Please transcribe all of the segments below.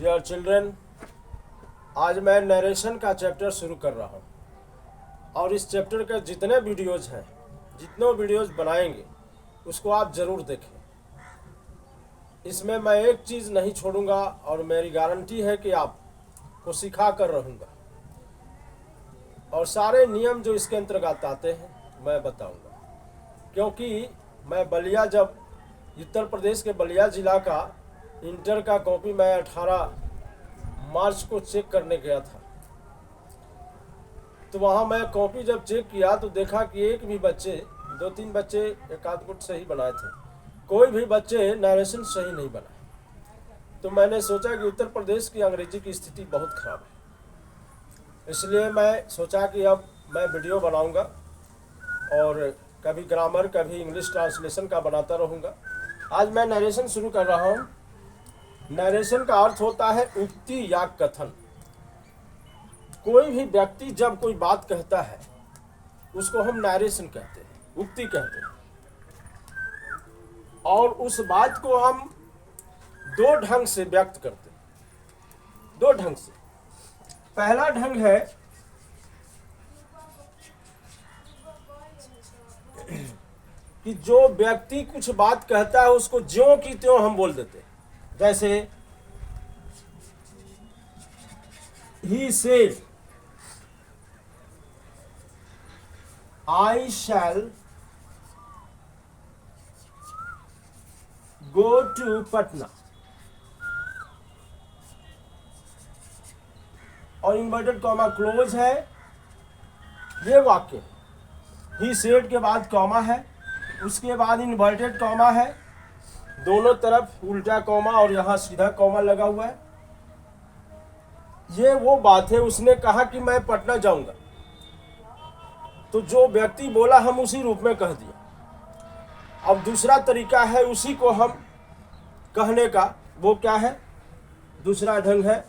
Dear children, आज मैं narration का चैप्टर शुरू कर रहा हूँ और इस चैप्टर के जितने वीडियोज़ हैं, जितने वीडियोज़ बनाएंगे उसको आप ज़रूर देखें। इसमें मैं एक चीज़ नहीं छोड़ूंगा और मेरी गारंटी है कि आपको सिखा कर रहूँगा और सारे नियम जो इसके अंतर्गत आते हैं मैं बताऊँगा, क्योंकि मैं बलिया, जब उत्तर प्रदेश के बलिया ज़िला का इंटर का कॉपी मैं 18 मार्च को चेक करने गया था, तो वहाँ मैं कॉपी जब चेक किया तो देखा कि एक भी बच्चे, 2-3 बच्चे एक आध गुट सही बनाए थे, कोई भी बच्चे नरेशन सही नहीं बनाए। तो मैंने सोचा कि उत्तर प्रदेश की अंग्रेजी की स्थिति बहुत ख़राब है, इसलिए मैं सोचा कि अब मैं वीडियो बनाऊंगा और कभी ग्रामर कभी इंग्लिश ट्रांसलेशन का बनाता रहूँगा। आज मैं नरेशन शुरू कर रहा हूँ। नरेशन का अर्थ होता है उक्ति या कथन। कोई भी व्यक्ति जब कोई बात कहता है उसको हम नरेशन कहते हैं, उक्ति कहते हैं, और उस बात को हम दो ढंग से व्यक्त करते हैं। दो ढंग से। पहला ढंग है कि जो व्यक्ति कुछ बात कहता है उसको ज्यों की त्यों हम बोल देते हैं। जैसे he said, I shall go to Patna, और इन्वर्टेड कॉमा क्लोज है, ये वाक्य। ही सेड के बाद कॉमा है, उसके बाद इन्वर्टेड कॉमा है, दोनों तरफ उल्टा कॉमा और यहाँ सीधा कॉमा लगा हुआ है। ये वो बात है, उसने कहा कि मैं पटना जाऊंगा, तो जो व्यक्ति बोला हम उसी रूप में कह दिया। अब दूसरा तरीका है उसी को हम कहने का, वो क्या है? दूसरा ढंग है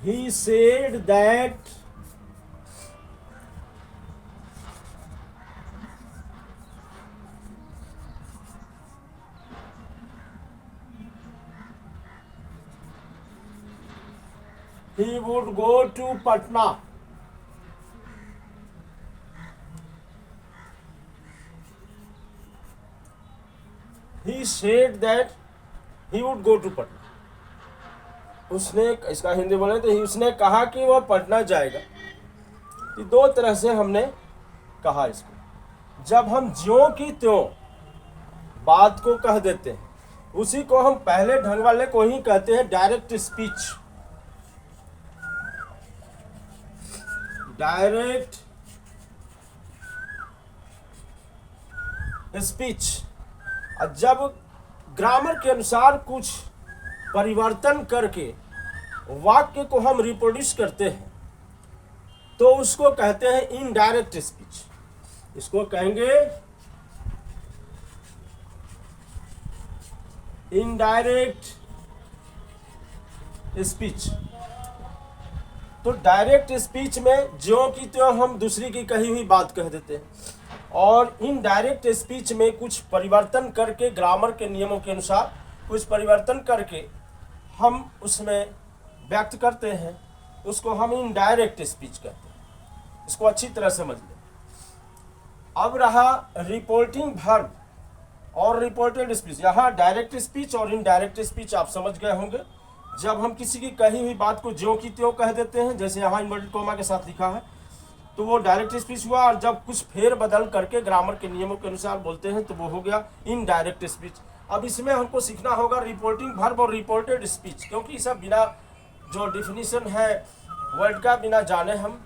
he said that he would go to Patna. He said that he would go to Patna. उसने, इसका हिंदी बोले तो उसने कहा कि वह पटना जाएगा। ये दो तरह से हमने कहा इसको। जब हम ज्यों की त्यों बात को कह देते हैं, उसी को हम पहले ढंग वाले को ही कहते हैं डायरेक्ट स्पीच। Direct speech. और जब ग्रामर के अनुसार कुछ परिवर्तन करके वाक्य को हम रिप्रोड्यूस करते हैं तो उसको कहते हैं इनडायरेक्ट स्पीच। इसको कहेंगे इनडायरेक्ट स्पीच। तो डायरेक्ट स्पीच में ज्यों की त्यों हम दूसरी की कही हुई बात कह देते हैं, और इनडायरेक्ट स्पीच में कुछ परिवर्तन करके, ग्रामर के नियमों के अनुसार कुछ परिवर्तन करके हम उसमें व्यक्त करते हैं, उसको हम इनडायरेक्ट स्पीच कहते हैं। इसको अच्छी तरह समझ लें। अब रहा रिपोर्टिंग वर्ब और रिपोर्टेड स्पीच। यहाँ डायरेक्ट स्पीच और इनडायरेक्ट स्पीच आप समझ गए होंगे। जब हम किसी की कही हुई बात को ज्यों की त्यों कह देते हैं, जैसे यहाँ इन्वर्टेड कॉमा के साथ लिखा है, तो वो डायरेक्ट स्पीच हुआ, और जब कुछ फेर बदल करके ग्रामर के नियमों के अनुसार बोलते हैं तो वो हो गया इनडायरेक्ट स्पीच। अब इसमें हमको सीखना होगा रिपोर्टिंग वर्ब और रिपोर्टेड स्पीच, क्योंकि ये सब बिना जो डिफिनीशन है वर्ड का बिना जाने हम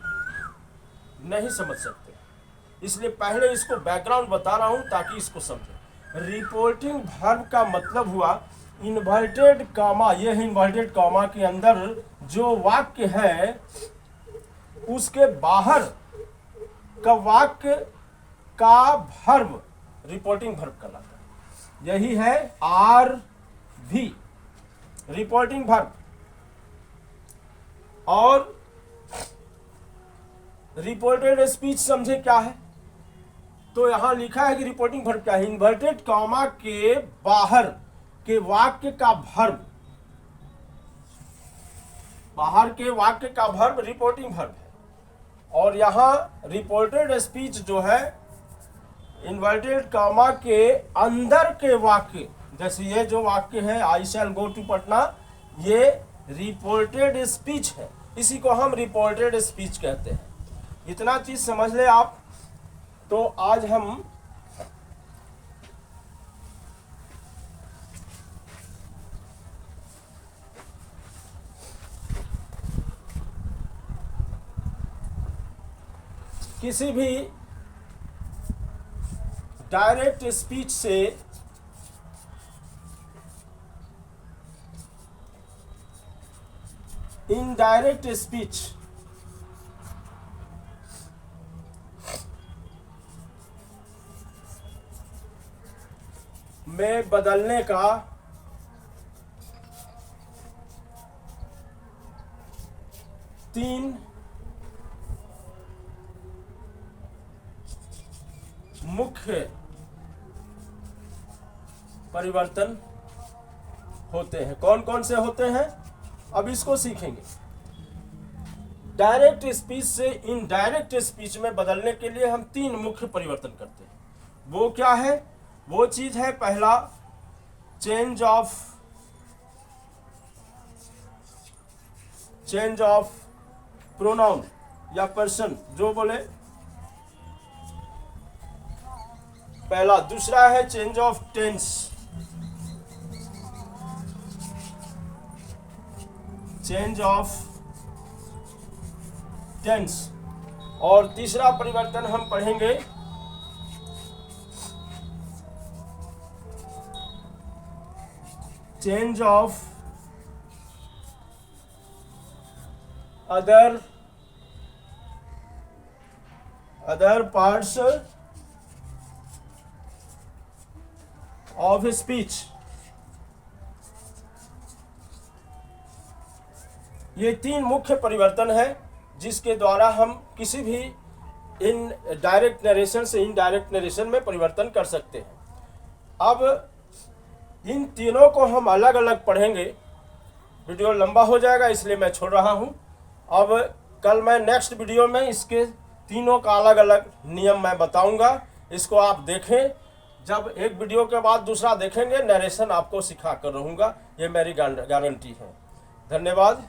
नहीं समझ सकते। इसलिए पहले इसको बैकग्राउंड बता रहा हूँ ताकि इसको समझें। रिपोर्टिंग वर्ब का मतलब हुआ इन्वर्टेड कॉमा। यह इन्वर्टेड कॉमा के अंदर जो वाक्य है उसके बाहर का वाक्य का वर्ब रिपोर्टिंग वर्ब कहलाता है। यही है आर भी, रिपोर्टिंग वर्ब। और रिपोर्टेड स्पीच समझे क्या है? तो यहाँ लिखा है कि रिपोर्टिंग वर्ब क्या है, इन्वर्टेड कॉमा के बाहर के वाक्य का वर्ब, बाहर के वाक्य का वर्ब रिपोर्टिंग वर्ब है। और यहाँ रिपोर्टेड स्पीच जो है इन्वर्टेड कॉमा के अंदर के वाक्य, जैसे ये जो वाक्य है आई शैल गो टू पटना, ये रिपोर्टेड स्पीच है, इसी को हम रिपोर्टेड स्पीच कहते हैं। इतना चीज समझ ले आप। तो आज हम किसी भी डायरेक्ट स्पीच से इनडायरेक्ट स्पीच में बदलने का तीन मुख्य परिवर्तन होते हैं। कौन कौन से होते हैं, अब इसको सीखेंगे। डायरेक्ट स्पीच से इनडायरेक्ट स्पीच में बदलने के लिए हम तीन मुख्य परिवर्तन करते हैं। वो क्या है, वो चीज है पहला चेंज ऑफ प्रोनाउन या पर्सन, जो बोले पहला। दूसरा है change of tense, change of tense. और तीसरा परिवर्तन हम पढ़ेंगे change of other parts of speech. ये तीन मुख्य परिवर्तन है जिसके द्वारा हम किसी भी इन डायरेक्ट नरेशन से इनडायरेक्ट नरेशन में परिवर्तन कर सकते हैं। अब इन तीनों को हम अलग अलग पढ़ेंगे, वीडियो लंबा हो जाएगा इसलिए मैं छोड़ रहा हूं। अब कल मैं नेक्स्ट वीडियो में इसके तीनों का अलग अलग नियम मैं बताऊंगा, इसको आप देखें। जब एक वीडियो के बाद दूसरा देखेंगे, नरेशन आपको सिखा कर रहूँगा, ये मेरी गारंटी है। धन्यवाद।